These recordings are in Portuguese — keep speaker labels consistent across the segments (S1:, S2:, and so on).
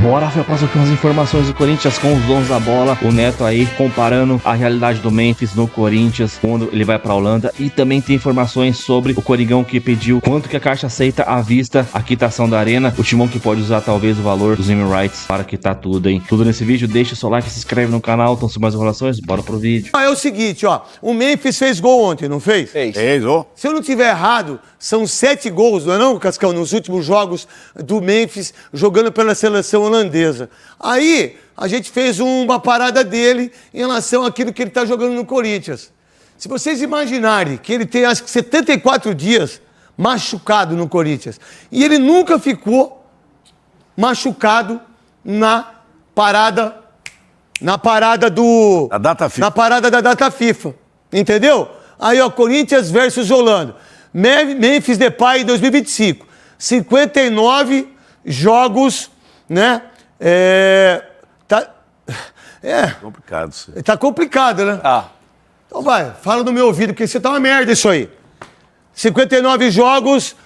S1: Bora, Rafael, passar aqui umas informações do Corinthians com os donos da bola. O Neto aí comparando a realidade do Memphis no Corinthians quando ele vai pra Holanda. E também tem informações sobre o Coringão que pediu quanto que a Caixa aceita à vista a quitação da Arena. O Timão que pode usar talvez o valor dos naming rights para quitar tudo, hein? Tudo nesse vídeo. Deixa o seu like, se inscreve no canal. Então, se mais informações, bora pro vídeo.
S2: É o seguinte, ó. O Memphis fez gol ontem, não fez?
S3: Fez, ó.
S2: Se eu não tiver errado, são 7 gols, não é não, Cascão? Nos últimos jogos do Memphis, jogando pela seleção holandesa. Aí, a gente fez uma parada dele em relação àquilo que ele está jogando no Corinthians. Se vocês imaginarem que ele tem, acho que 74 dias machucado no Corinthians, e ele nunca ficou machucado na parada
S3: A data FIFA.
S2: na parada da data FIFA, entendeu? Aí, ó, Corinthians versus Holanda. Memphis Depay 2025. 59 jogos, né?
S3: Complicado isso aí.
S2: Tá complicado, né? Então vai, fala no meu ouvido, porque você tá uma merda isso aí. 59 jogos,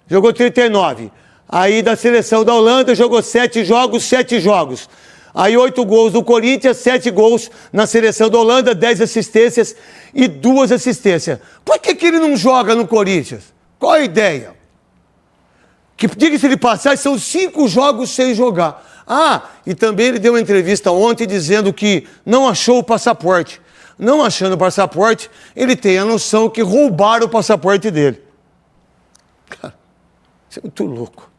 S2: jogou 39. Aí da seleção da Holanda, jogou 7 jogos, 7 jogos. Aí 8 gols do Corinthians, 7 gols na seleção da Holanda, 10 assistências e 2 assistências. Por que ele não joga no Corinthians? Qual a ideia? Que, diga-se de passagem, são 5 jogos sem jogar. Ah, e também ele deu uma entrevista ontem dizendo que não achou o passaporte. Não achando o passaporte, ele tem a noção que roubaram o passaporte dele. Cara, isso é muito louco.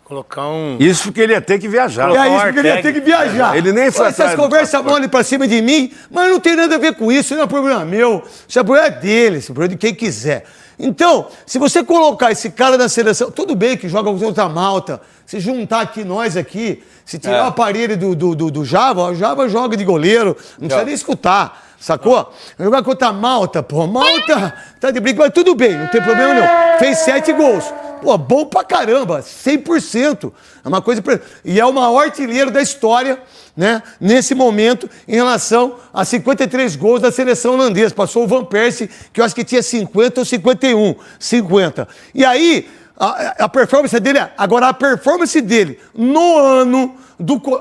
S4: Colocar um...
S3: Isso porque ele ia ter que viajar.
S2: É isso porque ele ia ter que viajar.
S3: Ele nem foi
S2: Essas conversas mole pra cima de mim, mas não tem nada a ver com isso, não é problema meu, isso é problema dele, isso é problema de quem quiser. Então, se você colocar esse cara na seleção, tudo bem que joga contra a Malta, se juntar aqui, nós aqui, se tirar o aparelho do Java, o Java joga de goleiro, não precisa nem escutar, sacou? Jogar contra a Malta, pô, Malta tá de brinco, mas tudo bem, não tem problema não. Fez 7 gols. Pô, bom pra caramba, 100%. É uma coisa... E é o maior artilheiro da história, né, nesse momento, em relação a 53 gols da seleção holandesa. Passou o Van Persie, que eu acho que tinha 50 ou 51. 50. E aí, a performance dele... Agora, a performance dele no ano...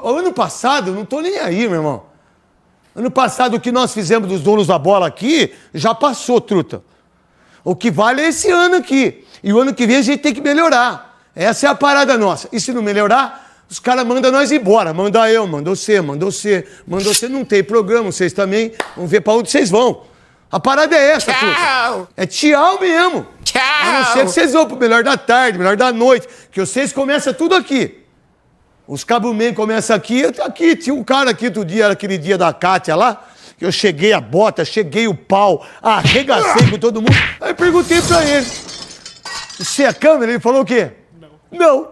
S2: Ano passado, eu não tô nem aí, meu irmão. Ano passado, o que nós fizemos dos donos da bola aqui, já passou, truta. O que vale é esse ano aqui. E o ano que vem a gente tem que melhorar. Essa é a parada nossa. E se não melhorar, os caras mandam nós embora. Manda eu, manda você, manda você. Manda você, não tem programa, vocês também. Vamos ver pra onde vocês vão. A parada é essa, truta. É tchau mesmo.
S4: Tchau.
S2: A não ser que vocês vão pro melhor da tarde, melhor da noite. Que vocês começam tudo aqui. Os Cabumen começam aqui. Aqui, tinha um cara aqui outro dia, aquele dia da Kátia lá. Que eu cheguei a bota, cheguei o pau, arregacei com todo mundo. Aí perguntei pra ele. Você é câmera? Ele falou o quê? Não.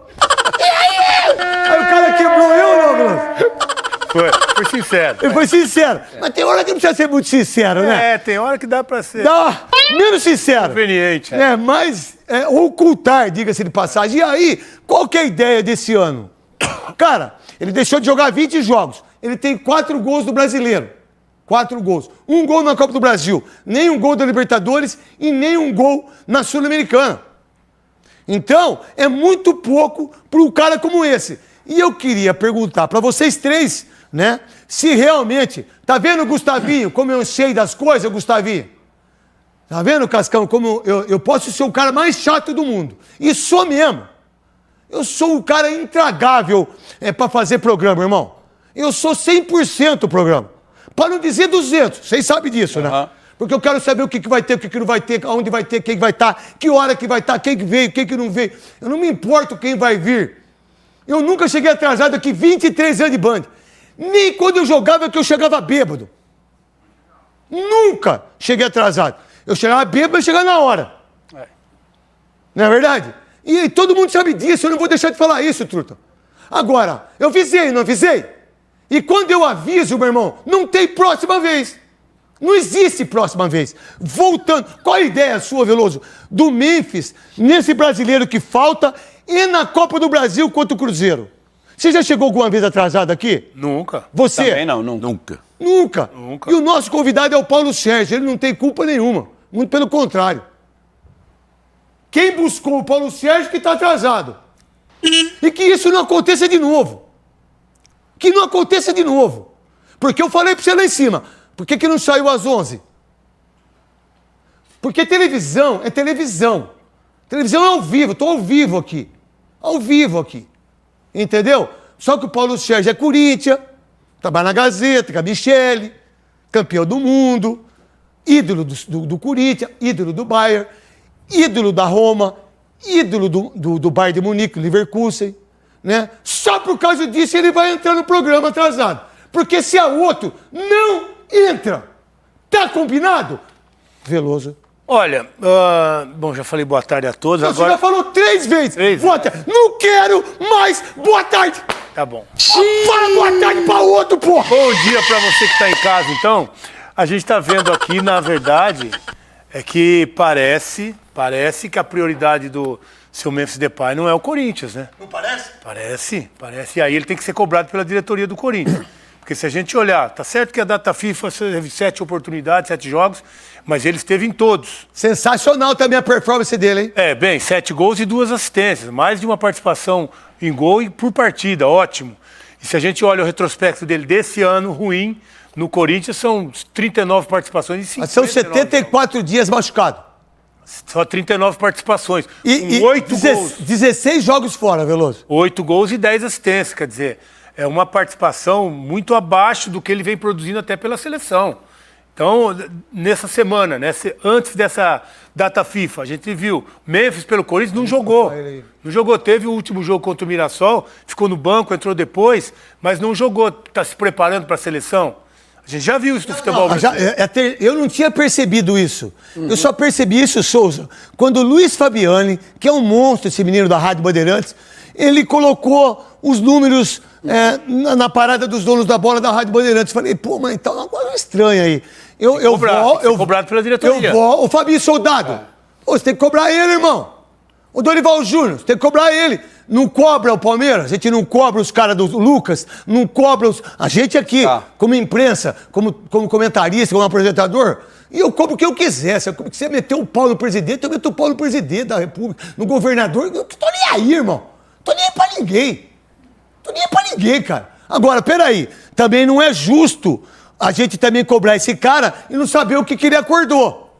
S2: Aí o cara quebrou eu, não,
S4: Foi sincero.
S2: Ele foi sincero. Mas tem hora que não precisa ser muito sincero, né?
S4: É, tem hora que dá pra ser
S2: Dá menos sincero.
S4: conveniente.
S2: Mas ocultar, diga-se de passagem. E aí, qual que é a ideia desse ano? Cara, ele deixou de jogar 20 jogos. Ele tem 4 gols do Brasileiro. 4 gols. 1 gol na Copa do Brasil. Nem um gol da Libertadores e nem um gol na Sul-Americana. Então, é muito pouco para um cara como esse. E eu queria perguntar para vocês três, né? Se realmente... Tá vendo, Gustavinho, como eu sei das coisas, Gustavinho? Tá vendo, Cascão, como eu posso ser o cara mais chato do mundo. E sou mesmo. Eu sou um cara intragável para fazer programa, irmão. Eu sou 100% programa. Para não dizer 200. Vocês sabem disso, né? Porque eu quero saber o que vai ter, o que não vai ter, aonde vai ter, quem vai estar, que hora que vai estar, quem que veio, quem que não veio. Eu não me importo quem vai vir. Eu nunca cheguei atrasado aqui, 23 anos de Band. Nem quando eu jogava que eu chegava bêbado. Nunca cheguei atrasado. Eu chegava bêbado e chegava na hora. Não é verdade? E todo mundo sabe disso, eu não vou deixar de falar isso, truta. Agora, eu avisei, não avisei? E quando eu aviso, meu irmão, não tem próxima vez. Não existe próxima vez. Voltando, qual a ideia sua, Veloso, do Memphis, nesse brasileiro que falta, e na Copa do Brasil contra o Cruzeiro? Você já chegou alguma vez atrasado aqui?
S4: Nunca.
S2: Você?
S5: Também não, nunca.
S2: Nunca.
S4: Nunca.
S2: E o nosso convidado é o Paulo Sérgio, ele não tem culpa nenhuma. Muito pelo contrário. Quem buscou o Paulo Sérgio que está atrasado. E que isso não aconteça de novo. Que não aconteça de novo. Porque eu falei pra você lá em cima. Por que não saiu às 11? Porque televisão é televisão. Televisão é ao vivo, tô ao vivo aqui. Ao vivo aqui. Entendeu? Só que o Paulo Sérgio é Corinthians, trabalha na Gazeta, com a Michele, campeão do mundo, ídolo do Corinthians, ídolo do Bayern, ídolo da Roma, ídolo do Bayern de Munique, Leverkusen, né? Só por causa disso ele vai entrar no programa atrasado. Porque se a outro não entra, tá combinado? Veloso.
S4: Olha, bom, já falei boa tarde a todos.
S2: Você já falou 3 vezes. Boa tarde. Não quero mais boa tarde.
S4: Tá bom.
S2: Fala boa tarde pra outro, pô.
S4: Bom dia pra você que tá em casa, então. A gente tá vendo aqui, na verdade, é que parece que a prioridade do seu Memphis Depay não é o Corinthians, né?
S2: Não parece?
S4: Parece. E aí ele tem que ser cobrado pela diretoria do Corinthians. Porque se a gente olhar, tá certo que a data FIFA teve 7 oportunidades, 7 jogos, mas ele esteve em todos.
S2: Sensacional também a performance dele, hein?
S4: Bem, 7 gols e 2 assistências. Mais de uma participação em gol e por partida, ótimo. E se a gente olha o retrospecto dele desse ano, ruim, no Corinthians são 39 participações e 59.
S2: São 74 dias machucado.
S4: Só 39 participações.
S2: E
S4: 8 gols.
S2: 16 jogos fora, Veloso.
S4: 8 gols e 10 assistências, quer dizer, é uma participação muito abaixo do que ele vem produzindo até pela seleção. Então, nessa semana, antes dessa data FIFA, a gente viu Memphis pelo Corinthians, não jogou. Não jogou, teve o último jogo contra o Mirassol, ficou no banco, entrou depois, mas não jogou, está se preparando para a seleção. A gente já viu isso no futebol brasileiro.
S2: Eu não tinha percebido isso. Eu só percebi isso, Souza, quando o Luiz Fabiani, que é um monstro, esse menino da Rádio Bandeirantes, ele colocou os números na parada dos donos da bola da Rádio Bandeirantes. Falei, pô, mas tá uma coisa estranha aí. Eu vou
S4: cobrado pela diretoria.
S2: O Fabinho Soldado, você tem que cobrar ele, irmão. O Dorival Júnior, você tem que cobrar ele. Não cobra o Palmeiras, a gente não cobra os caras do Lucas, não cobra a gente aqui, como imprensa, como comentarista, como apresentador, e eu cobro o que eu quiser. Se você meteu o pau no presidente, eu meto o pau no presidente da República, no governador, eu tô nem aí, irmão. Tô nem aí pra ninguém. Tô nem aí pra ninguém, cara. Agora, peraí, também não é justo a gente também cobrar esse cara e não saber o que ele acordou.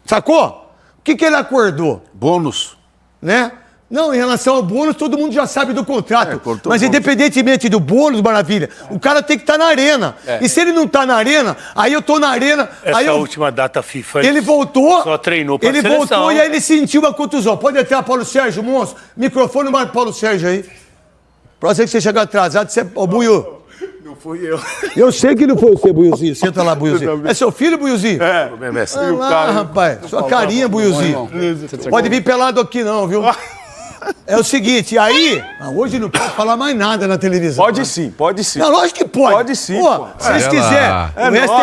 S2: Sacou? O que ele acordou?
S3: Bônus.
S2: Né? Não, em relação ao bônus, todo mundo já sabe do contrato. Mas independentemente do bônus, Maravilha, o cara tem que estar na arena. E se ele não tá na arena, aí eu tô na arena...
S4: última data FIFA...
S2: Ele voltou...
S4: Só treinou pra seleção.
S2: Ele voltou e aí ele sentiu uma contusão. Pode entrar, Paulo Sérgio, monstro. Microfone no Paulo Sérgio aí. Pra você que você chegou atrasado, você... Ô, Buiu.
S3: Não fui eu.
S2: Eu sei que não foi você, Buiuzinho. Senta lá, Buiuzinho. É seu filho, Buiuzinho?
S3: É.
S2: Olha lá, rapaz. Sua carinha, Buiuzinho. Pode vir pelado aqui não, viu? É o seguinte, aí... hoje não pode falar mais nada na televisão.
S3: Pode sim, pode sim.
S2: Não, lógico que pode.
S3: Pode sim,
S2: pô. Se vocês quiserem,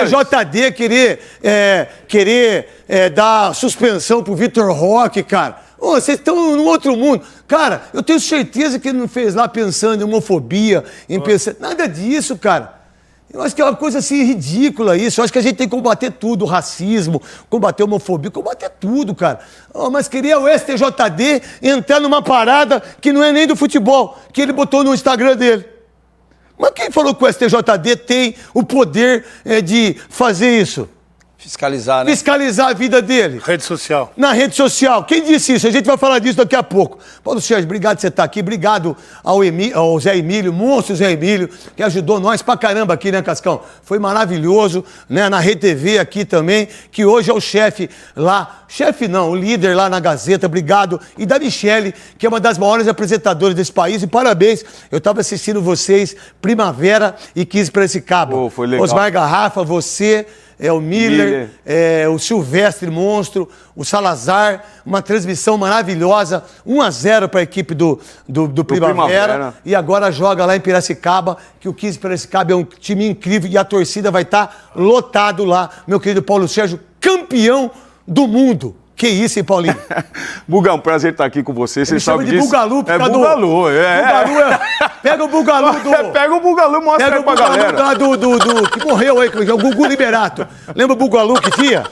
S2: o STJD querer dar suspensão pro Vitor Roque, cara... vocês estão num outro mundo. Cara, eu tenho certeza que ele não fez lá pensando em homofobia, nada disso, cara. Eu acho que é uma coisa assim ridícula isso. Eu acho que a gente tem que combater tudo, o racismo, combater a homofobia, combater tudo, cara. Mas queria o STJD entrar numa parada que não é nem do futebol, que ele botou no Instagram dele. Mas quem falou que o STJD tem o poder de fazer isso?
S5: Fiscalizar, né?
S2: Fiscalizar a vida dele.
S4: Rede social.
S2: Na rede social. Quem disse isso? A gente vai falar disso daqui a pouco. Paulo Sérgio, obrigado por você estar aqui. Obrigado ao Zé Emílio, monstro Zé Emílio, que ajudou nós pra caramba aqui, né, Cascão? Foi maravilhoso, né? Na Rede TV aqui também, que hoje é o chefe lá. Chefe não, o líder lá na Gazeta, obrigado. E da Michele, que é uma das maiores apresentadoras desse país. E parabéns, eu estava assistindo vocês, Primavera e 15 para esse cabo.
S3: Foi legal.
S2: Osmar Garrafa, você... o Miller, o Silvestre Monstro, o Salazar, uma transmissão maravilhosa, 1-0 para a equipe do Primavera. E agora joga lá em Piracicaba, que o 15 Piracicaba é um time incrível e a torcida vai estar lotado lá. Meu querido Paulo Sérgio, campeão do mundo. Que isso, hein, Paulinho?
S3: Bugão, prazer estar aqui com você. Você sabe disso.
S2: Bugalu,
S3: é Bugalu,
S2: Pega o Bugalu do...
S3: Pega o Bugalu e mostra aí pra galera.
S2: Do que morreu aí, o Gugu Liberato. Lembra o Bugalu que tinha?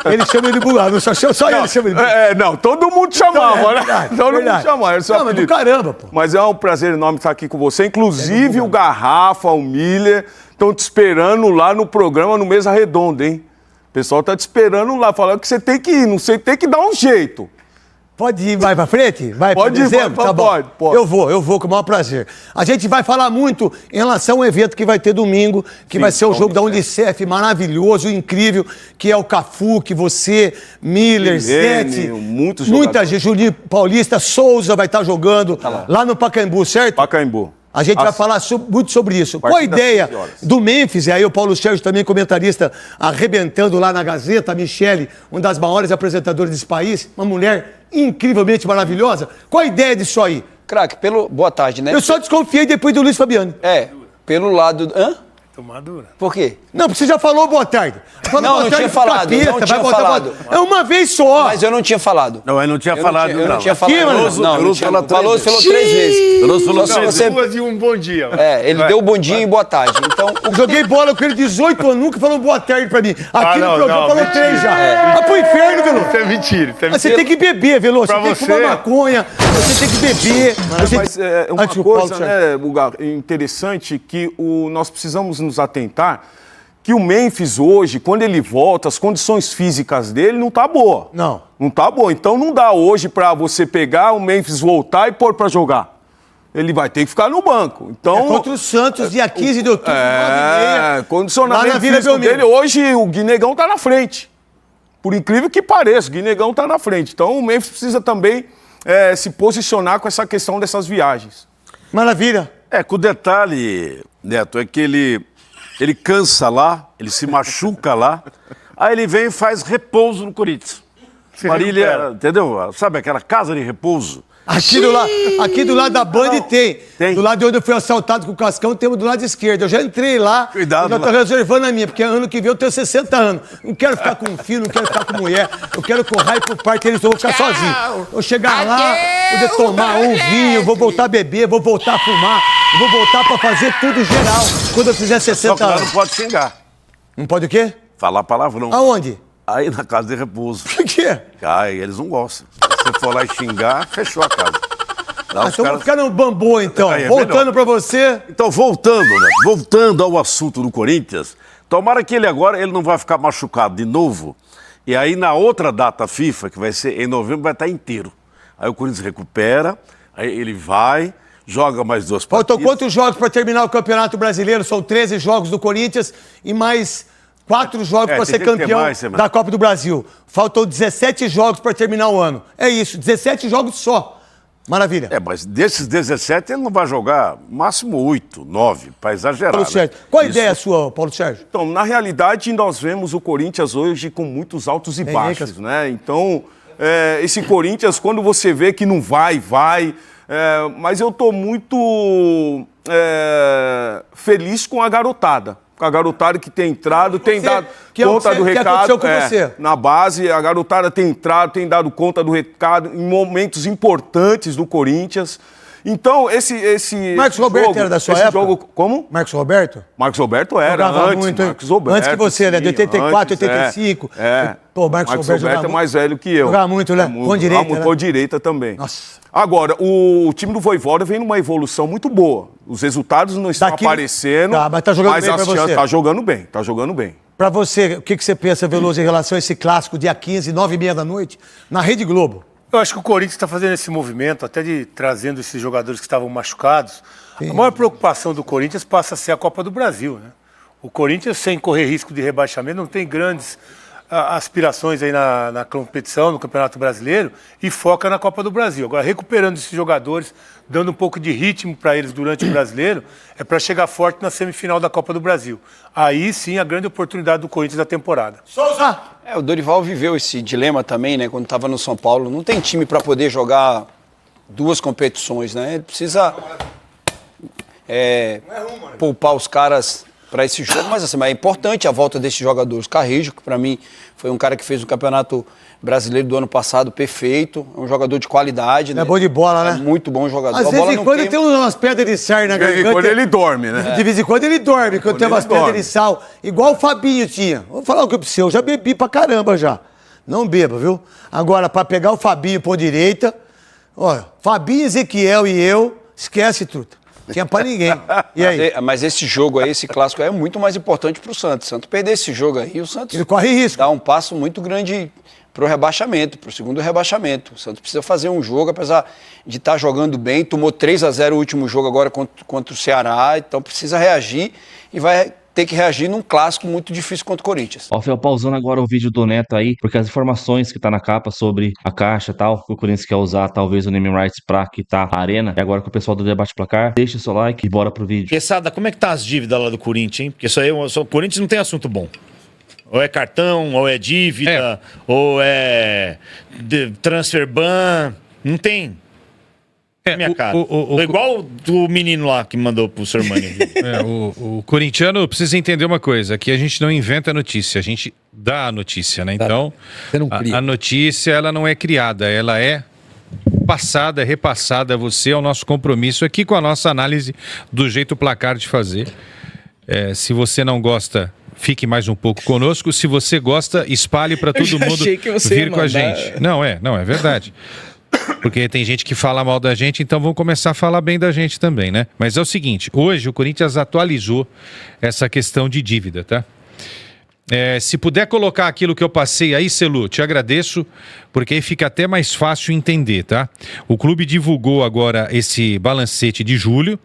S2: Ele chama ele de Bugalu, só ele chama ele de Bugalu.
S3: Não, todo mundo chamava, né?
S2: Verdade,
S3: todo
S2: verdade.
S3: mundo chamava.
S2: Não, mas do caramba, pô.
S3: Mas é um prazer enorme estar aqui com você. Inclusive o Garrafa, o Miller, estão te esperando lá no programa, no Mesa Redonda, hein? O pessoal tá te esperando lá, falando que você tem que ir, não sei, tem que dar um jeito.
S2: Pode ir mais pra frente? Vai
S3: Pode
S2: pra dezembro?
S3: ir,
S2: Tá bom.
S3: pode.
S2: Eu vou com o maior prazer. A gente vai falar muito em relação ao evento que vai ter domingo, que vai ser o jogo da Unicef, maravilhoso, incrível, que é o Cafu, que você, Miller, Zete, muita gente, Juninho Paulista, Souza vai estar jogando lá no Pacaembu, certo?
S3: Pacaembu.
S2: A gente vai falar muito sobre isso. Qual a ideia do Memphis? E aí o Paulo Sérgio também, comentarista, arrebentando lá na Gazeta, a Michele, uma das maiores apresentadoras desse país, uma mulher incrivelmente maravilhosa. Qual a ideia disso aí?
S5: Craque, boa tarde, né?
S2: Eu só desconfiei depois do Luiz Fabiano.
S5: Pelo lado... Hã?
S4: Tomadura.
S5: Por quê?
S2: Não, porque você já falou boa tarde.
S5: Não tinha falado. Não tinha falado.
S2: É uma vez só.
S5: Mas eu não tinha falado.
S3: Não, eu não tinha falado,
S5: Eu não tinha falado. Falou três vezes.
S3: Veloso falou três vezes.
S4: Duas e um bom dia.
S5: Ele deu bom dia e boa tarde. Então,
S2: Joguei bola com ele 18 anos, nunca falou boa tarde pra mim. Aqui no programa falou
S4: mentira.
S2: 3 já. Vai pro inferno, Veloso.
S4: Isso é mentira.
S2: Mas você tem que beber, Veloso. Você
S4: Pra
S2: tem que
S4: você-
S2: fumar maconha, você tem que beber.
S3: Mas é uma
S2: Desculpa,
S3: coisa,
S2: Paulo
S3: né, Bugal, interessante que nós precisamos nos atentar que o Memphis hoje, quando ele volta, as condições físicas dele não tá boa.
S2: Não.
S3: Não tá boa. Então não dá hoje pra você pegar o Memphis, voltar e pôr pra jogar. Ele vai ter que ficar no banco. Então,
S2: Contra o Santos, dia 15 de outubro, 9h30.
S3: condicionamento
S2: lá na Vila
S3: físico
S2: Belmiro.
S3: dele, hoje o Guinegão tá na frente. Por incrível que pareça, o Guinegão tá na frente. Então o Memphis precisa também se posicionar com essa questão dessas viagens.
S2: Maravilha.
S6: Com o detalhe, Neto, é que ele cansa lá, ele se machuca lá, aí ele vem e faz repouso no Corinthians. Marília,
S4: recupera.
S6: entendeu? Sabe aquela casa de repouso?
S2: Aqui do lado da Band tem.
S6: Tem.
S2: Do lado de onde eu fui assaltado com o Cascão, temos do lado esquerdo. Eu já entrei lá.
S6: Cuidado
S2: Eu já tô
S6: lá.
S2: reservando a minha, porque ano que vem eu tenho 60 anos. Não quero ficar com um filho, não quero ficar com mulher. Eu quero correr e pro parque, eles vão ficar sozinhos. Eu chegar lá, poder tomar um vinho, vou voltar a beber, vou voltar a fumar, vou voltar pra fazer tudo geral quando eu fizer
S6: Só
S2: 60
S6: que lá não
S2: anos.
S6: pode xingar,
S2: Não pode o quê?
S6: falar palavrão.
S2: Aonde?
S6: Aí na casa de repouso.
S2: Por quê?
S6: Aí eles não gostam. Se você for lá e xingar, fechou a casa. Lá os
S2: Então vou
S6: caras-
S2: ficar no bambu, então.
S6: Aí é
S2: Voltando
S6: melhor.
S2: pra você.
S6: Então, voltando ao assunto do Corinthians, tomara que ele agora ele não vai ficar machucado de novo. E aí, na outra data FIFA, que vai ser em novembro, vai estar inteiro. Aí o Corinthians recupera, aí ele vai, joga mais 2
S2: Faltam
S6: partidas.
S2: quantos jogos para terminar o Campeonato Brasileiro? São 13 jogos do Corinthians e mais 4 jogos para ser
S6: tem que ter
S2: campeão
S6: mais, Semana.
S2: da Copa do Brasil. Faltam 17 jogos para terminar o ano. É isso, 17 jogos só. Maravilha.
S6: Mas desses 17 ele não vai jogar máximo 8, 9, para exagerar.
S2: Paulo
S6: né?
S2: Sérgio. Qual a
S6: Isso.
S2: ideia sua, Paulo Sérgio?
S3: Então, na realidade, nós vemos o Corinthians hoje com muitos altos e baixos, né? Então, esse Corinthians, quando você vê que não vai. Mas eu tô muito feliz com a garotada. Com a garotada que tem entrado, tem dado
S2: que é o
S3: conta
S2: que
S3: do
S2: você- que
S3: recado.
S2: aconteceu com você.
S3: Na base, a garotada tem entrado, tem dado conta do recado em momentos importantes do Corinthians. Então, esse
S2: Marcos Roberto
S3: jogo,
S2: era da sua
S3: esse
S2: época?
S3: jogo, como?
S2: Marcos Roberto?
S3: Marcos Roberto era
S2: Jogava
S3: antes,
S2: muito, hein?
S3: Marcos Roberto,
S2: Antes que você, né? De 84, 85. Pô, Marcos Roberto jogava
S3: é
S2: muito.
S3: mais velho que eu.
S2: Jogava muito, né? Com direita,
S3: Muito,
S2: né?
S3: com direita também.
S2: Nossa.
S3: Agora, o time do Vojvoda vem numa evolução muito boa. Os resultados não estão
S2: Daqui-
S3: aparecendo.
S2: Tá, mas tá jogando bem pra
S3: as
S2: você.
S3: chances- Tá jogando bem, tá jogando bem.
S2: Pra você, o que você pensa, Veloso, em relação a esse clássico, dia 15, 9h30 da noite, na Rede Globo?
S4: Eu acho que o Corinthians está fazendo esse movimento, até de trazendo esses jogadores que estavam machucados. A maior preocupação do Corinthians passa a ser a Copa do Brasil, né? O Corinthians, sem correr risco de rebaixamento, não tem grandes aspirações aí na competição, no Campeonato Brasileiro, e foca na Copa do Brasil. Agora, recuperando esses jogadores, dando um pouco de ritmo para eles durante o Brasileiro, é para chegar forte na semifinal da Copa do Brasil. Aí sim a grande oportunidade do Corinthians da temporada.
S2: Souza!
S5: o Dorival viveu esse dilema também, né? Quando estava no São Paulo. Não tem time para poder jogar 2 competições, né? Ele precisa poupar os caras para esse jogo, mas assim, é importante a volta desses jogadores. Carrijo, que para mim foi um cara que fez o Campeonato Brasileiro do ano passado perfeito, é um jogador de qualidade.
S2: É bom de bola, né?
S5: É muito bom jogador.
S2: Às vezes em quando tem umas pedras de sal na garganta.
S3: De vez em quando ele dorme, né?
S2: De vez em quando ele dorme, quando tem umas pedras de sal. Igual o Fabinho tinha. Vou falar o que eu preciso, eu já bebi pra caramba já. Não beba, viu? Agora, pra pegar o Fabinho por direita, olha, Fabinho, Ezequiel e eu, esquece, truta. Tinha pra ninguém. E aí?
S5: Mas esse jogo aí, esse clássico aí, é muito mais importante pro Santos. O Santos perder esse jogo aí, o Santos
S2: Ele corre risco.
S5: dá um passo muito grande pro rebaixamento, pro segundo rebaixamento. O Santos precisa fazer um jogo, apesar de estar jogando bem, tomou 3-0 o último jogo agora contra o Ceará, então precisa reagir e vai ter que reagir num clássico muito difícil contra o Corinthians.
S1: Ó, Fel, pausando agora o vídeo do Neto aí, porque as informações que tá na capa sobre a caixa e tal, que o Corinthians quer usar talvez o naming rights pra quitar a arena, e agora com o pessoal do Debate Placar, deixa o seu like e bora pro vídeo.
S7: Quesada, como é que tá as dívidas lá do Corinthians, hein? Porque isso aí, o Corinthians não tem assunto bom. Ou é cartão, ou é dívida, ou é transfer ban, não tem. Minha cara. Tô igual o menino lá que mandou pro Sormani.
S8: O corintiano precisa entender uma coisa, que a gente não inventa notícia, a gente dá a notícia, né? Então, a notícia, ela não é criada, ela é passada, repassada a você, é o nosso compromisso aqui com a nossa análise do jeito Placar de fazer. Se você não gosta, fique mais um pouco conosco. Se você gosta, espalhe para todo mundo vir com a gente. Não, é verdade. Porque tem gente que fala mal da gente, então vamos começar a falar bem da gente também, né? Mas é o seguinte, hoje o Corinthians atualizou essa questão de dívida, tá? Se puder colocar aquilo que eu passei aí, Celu, te agradeço, porque aí fica até mais fácil entender, tá? O clube divulgou agora esse balancete de julho.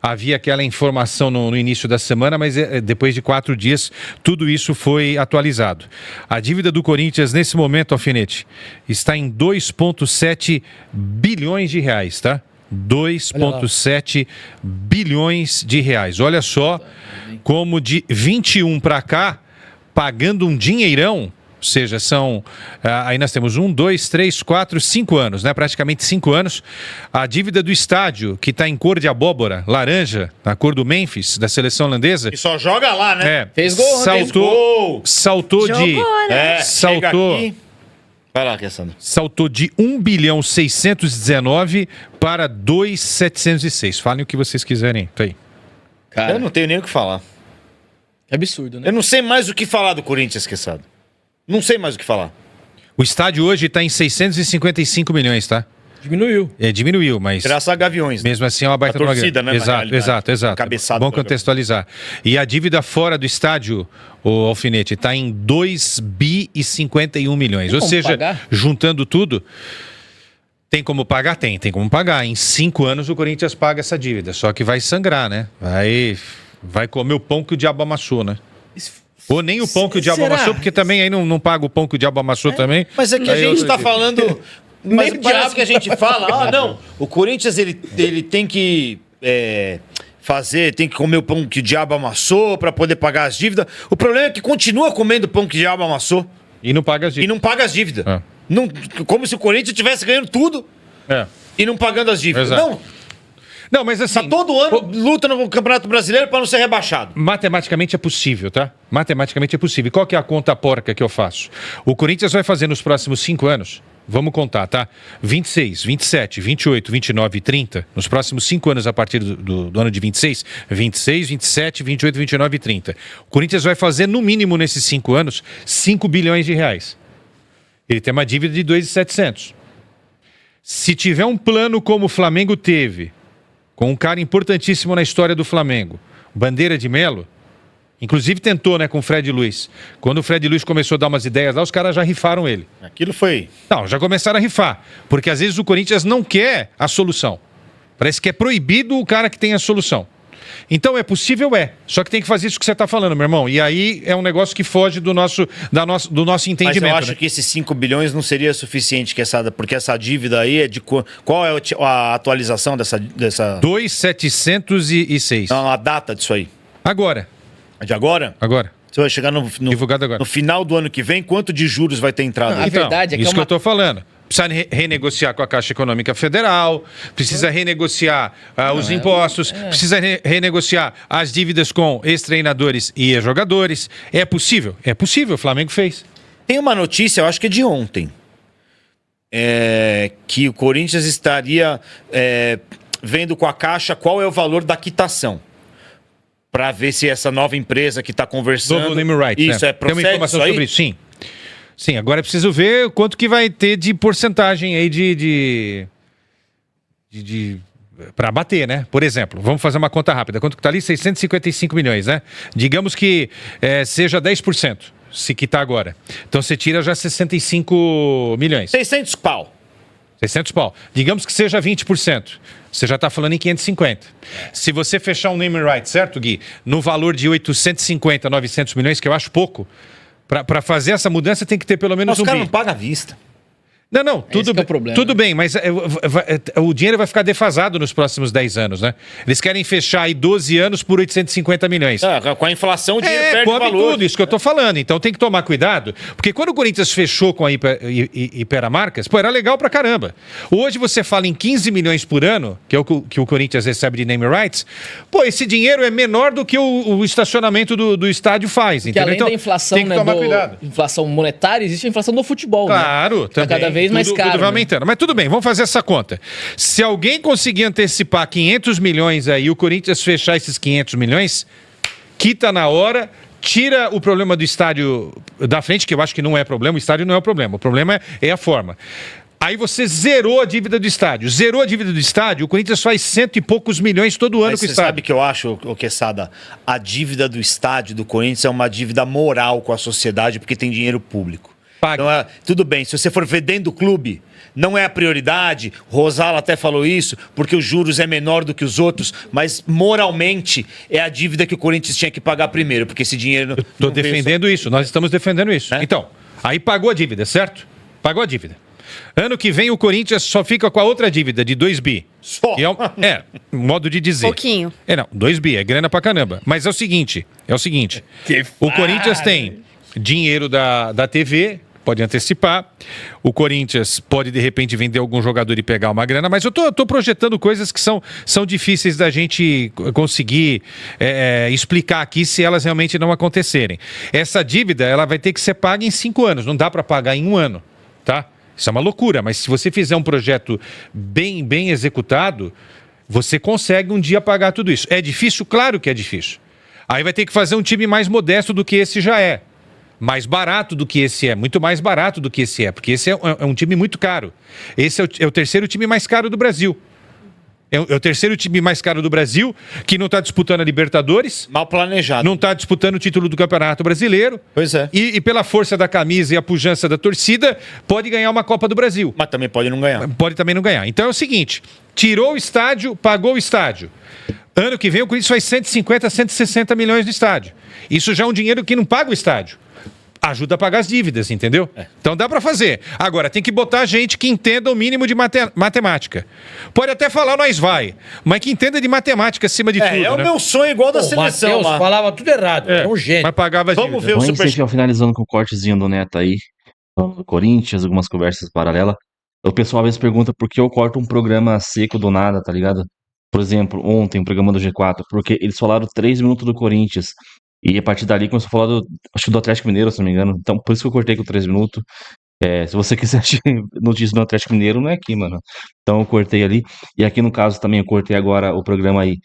S8: Havia aquela informação no início da semana, mas depois de 4 dias, tudo isso foi atualizado. A dívida do Corinthians, nesse momento, Alfinete, está em 2,7 bilhões de reais, tá? 2,7 bilhões de reais. Olha só como de 21 para cá, pagando um dinheirão. Ou seja, aí nós temos 1, 2, 3, 4, 5 anos, né? Praticamente 5 anos. A dívida do estádio, que está em cor de abóbora, laranja, na cor do Memphis, da seleção holandesa.
S7: E só joga lá, né?
S8: Fez gol, saltou
S7: Jogou,
S8: de...
S7: né?
S8: Saltou...
S7: Vai lá, Cassandra.
S8: Saltou de 1 bilhão 619 para 2,706. Falem o que vocês quiserem. Tá aí.
S7: Cara, eu não tenho nem o que falar.
S9: É absurdo, né?
S7: Eu não sei mais o que falar do Corinthians, Quesada. Não sei mais o que falar.
S8: O estádio hoje está em 655 milhões, tá?
S9: Diminuiu.
S8: Diminuiu, mas...
S7: Graças a Gaviões.
S8: Mesmo assim é uma baita...
S7: A torcida, né?
S8: Exato.
S7: Cabeçada.
S8: Bom contextualizar. E a dívida fora do estádio, o Alfinete, está em 2 bi e 51 milhões. Ou seja,
S9: pagar?
S8: Juntando tudo... Tem como pagar? Tem como pagar. Em 5 anos o Corinthians paga essa dívida. Só que vai sangrar, né? Vai comer o pão que o diabo amassou, né? Ou nem o pão que o diabo amassou, porque também aí não paga o pão que o diabo amassou também.
S7: Mas é que a gente tá falando... Mas parece que a gente fala, não, o Corinthians ele tem que tem que comer o pão que o diabo amassou para poder pagar as dívidas. O problema é que continua comendo o pão que o diabo amassou.
S8: E não paga as dívidas.
S7: E não paga as dívidas. Não, como se o Corinthians estivesse ganhando tudo e não pagando as dívidas.
S8: Exato. Não, mas assim...
S7: Tá todo ano luta no Campeonato Brasileiro para não ser rebaixado.
S8: Matematicamente é possível, tá? Matematicamente é possível. E qual que é a conta porca que eu faço? O Corinthians vai fazer nos próximos 5 anos, vamos contar, tá? 26, 27, 28, 29 e 30. Nos próximos 5 anos a partir do ano de 26, 27, 28, 29 e 30. O Corinthians vai fazer no mínimo nesses 5 anos 5 bilhões de reais. Ele tem uma dívida de 2.700. Se tiver um plano como o Flamengo teve, com um cara importantíssimo na história do Flamengo, Bandeira de Melo, inclusive tentou, né, com o Fred Luiz. Quando o Fred Luiz começou a dar umas ideias lá, os caras já rifaram ele.
S7: Aquilo foi...
S8: Não, já começaram a rifar, porque às vezes o Corinthians não quer a solução. Parece que é proibido o cara que tem a solução. Então é possível, só que tem que fazer isso que você está falando, meu irmão. E aí é um negócio que foge do nosso entendimento.
S7: Mas eu acho que esses 5 bilhões não seria suficiente, porque essa dívida aí é de... Qual é a atualização dessa...
S8: 2.706.
S7: Não, a data disso aí.
S8: Agora.
S7: É de agora?
S8: Agora.
S7: Você vai chegar
S8: Divulgado agora.
S7: No final do ano que vem, quanto de juros vai ter entrado?
S9: A verdade é que
S8: isso que eu tô falando. precisa renegociar com a Caixa Econômica Federal, precisa renegociar os impostos, precisa renegociar as dívidas com ex-treinadores e ex-jogadores. É possível? É possível, o Flamengo fez.
S7: Tem uma notícia, eu acho que é de ontem, que o Corinthians estaria vendo com a Caixa qual é o valor da quitação. Para ver se essa nova empresa que está conversando...
S8: Novo name rights,
S7: isso,
S8: né?
S7: é
S8: Tem uma
S7: procede
S8: informação
S7: isso aí?
S8: sobre isso? Sim. Sim, agora é preciso ver quanto que vai ter de porcentagem aí para bater, né? Por exemplo, vamos fazer uma conta rápida. Quanto que tá ali? 655 milhões, né? Digamos que seja 10%, se quitar agora. Então você tira já 65 milhões.
S7: 600 pau.
S8: 600 pau. Digamos que seja 20%. Você já está falando em 550. Se você fechar um name right, certo, Gui? No valor de 850, 900 milhões, que eu acho pouco, para fazer essa mudança tem que ter pelo menos
S7: Os
S8: um
S7: caras
S8: bi.
S7: não pagam à vista.
S8: Não, tudo,
S9: que é o problema,
S8: tudo bem, mas o dinheiro vai ficar defasado nos próximos 10 anos, né? Eles querem fechar aí 12 anos por 850 milhões.
S7: Com a inflação, o dinheiro perde
S8: cobre
S7: valor.
S8: tudo, isso que eu tô falando. Então tem que tomar cuidado, porque quando o Corinthians fechou com a Hiperamarcas, era legal pra caramba. Hoje você fala em 15 milhões por ano, que é o que o Corinthians recebe de name rights, esse dinheiro é menor do que o estacionamento do estádio faz,
S9: Porque
S8: entendeu?
S9: além
S8: Então
S9: da inflação,
S8: tem que tomar cuidado.
S9: inflação monetária, existe a inflação do futebol,
S8: Claro,
S9: né? Tá
S8: também.
S9: cada vez mais caro.
S8: Tudo vai
S9: né?
S8: aumentando. Mas tudo bem, vamos fazer essa conta. Se alguém conseguir antecipar 500 milhões aí, o Corinthians fechar esses 500 milhões, quita na hora, tira o problema do estádio da frente, que eu acho que não é problema, o estádio não é o problema é a forma. Aí você zerou a dívida do estádio. Zerou a dívida do estádio, o Corinthians faz 100 e poucos milhões todo ano
S7: Mas
S8: com o
S7: você
S8: estádio.
S7: sabe que eu acho, Quesada, a dívida do estádio do Corinthians é uma dívida moral com a sociedade, porque tem dinheiro público.
S8: Paga.
S7: Então, tudo bem, se você for ver dentro do clube, não é a prioridade, Rosala até falou isso, porque os juros é menor do que os outros, mas moralmente é a dívida que o Corinthians tinha que pagar primeiro, porque esse dinheiro...
S8: Estou defendendo isso, nós estamos defendendo isso. Então, aí pagou a dívida, certo? Pagou a dívida. Ano que vem o Corinthians só fica com a outra dívida de 2 bi.
S7: Só?
S8: Modo de dizer.
S10: Pouquinho.
S8: 2 bi, é grana pra caramba. Mas é o seguinte, o Corinthians tem dinheiro da TV, pode antecipar. O Corinthians pode, de repente, vender algum jogador e pegar uma grana, mas eu tô projetando coisas que são difíceis da gente conseguir explicar aqui se elas realmente não acontecerem. Essa dívida, ela vai ter que ser paga em 5 anos, não dá para pagar em 1 ano, tá? Isso é uma loucura, mas se você fizer um projeto bem executado, você consegue um dia pagar tudo isso. É difícil? Claro que é difícil. Aí vai ter que fazer um time mais modesto do que esse já é. Mais barato do que esse é, muito mais barato do que esse é, porque esse é um time muito caro. Esse é o terceiro time mais caro do Brasil. É o terceiro time mais caro do Brasil, que não está disputando a Libertadores.
S7: Mal planejado.
S8: Não está disputando o título do Campeonato Brasileiro.
S7: Pois é.
S8: E pela força da camisa e a pujança da torcida, pode ganhar uma Copa do Brasil.
S7: Mas também pode não ganhar.
S8: Pode também não ganhar. Então é o seguinte, tirou o estádio, pagou o estádio. Ano que vem o Corinthians faz 150, 160 milhões no estádio. Isso já é um dinheiro que não paga o estádio. Ajuda a pagar as dívidas, entendeu? Então dá pra fazer. Agora, tem que botar gente que entenda o mínimo de matemática. Pode até falar, nós vai, mas que entenda de matemática acima de tudo.
S7: É o
S8: né?
S7: meu sonho igual da seleção
S11: Mateus
S7: lá.
S11: falava tudo errado, é um gênio.
S8: Mas pagava as
S7: Vamos
S8: dívidas.
S7: ver o
S1: Vamos
S7: super...
S1: finalizando com o cortezinho do Neto aí, falando do Corinthians, algumas conversas paralelas. O pessoal às vezes pergunta por que eu corto um programa seco do nada, tá ligado? Por exemplo, ontem, o programa do G4, porque eles falaram 3 minutos do Corinthians. E a partir dali começou a falar acho que do Atlético Mineiro, se não me engano. Então, por isso que eu cortei com 3 minutos. Se você quiser assistir notícias do Atlético Mineiro, não é aqui, mano. Então eu cortei ali. E aqui no caso também eu cortei agora o programa aí.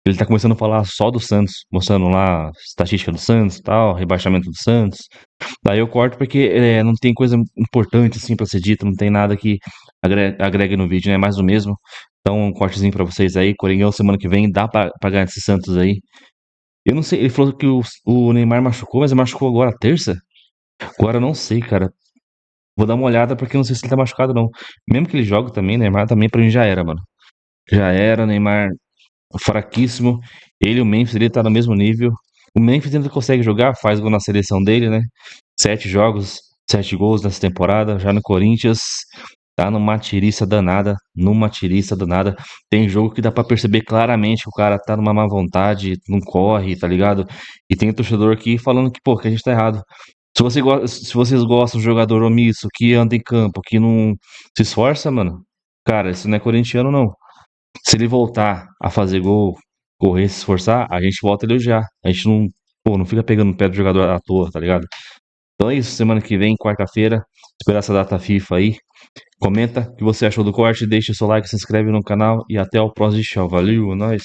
S1: Ele tá começando a falar só do Santos, mostrando lá a estatística do Santos e tal, rebaixamento do Santos. Daí eu corto porque não tem coisa importante assim pra ser dita, não tem nada que agregue no vídeo, né? É mais do mesmo. Então, um cortezinho pra vocês aí. Coringão semana que vem, dá pra ganhar esse Santos aí. Eu não sei, ele falou que o Neymar machucou, mas ele machucou agora terça? Agora eu não sei, cara. Vou dar uma olhada porque eu não sei se ele tá machucado, não. Mesmo que ele jogue também, Neymar também pra mim já era, mano. Já era, Neymar fraquíssimo. Ele e o Memphis, ele tá no mesmo nível. O Memphis ainda consegue jogar, faz gol na seleção dele, né? 7 jogos, 7 gols nessa temporada. Já no Corinthians, tá numa tiriça danada. Tem jogo que dá pra perceber claramente que o cara tá numa má vontade, não corre, tá ligado? E tem torcedor aqui falando que, pô, que a gente tá errado. Se vocês gostam de jogador omisso, que anda em campo, que não se esforça, mano, cara, esse não é corintiano, não. Se ele voltar a fazer gol, correr, se esforçar, a gente volta a elogiar. A gente não fica pegando no pé do jogador à toa, tá ligado? Então é isso, semana que vem, quarta-feira, esperar essa data FIFA aí. Comenta o que você achou do corte, deixa o seu like, se inscreve no canal e até o próximo show. Valeu, nós.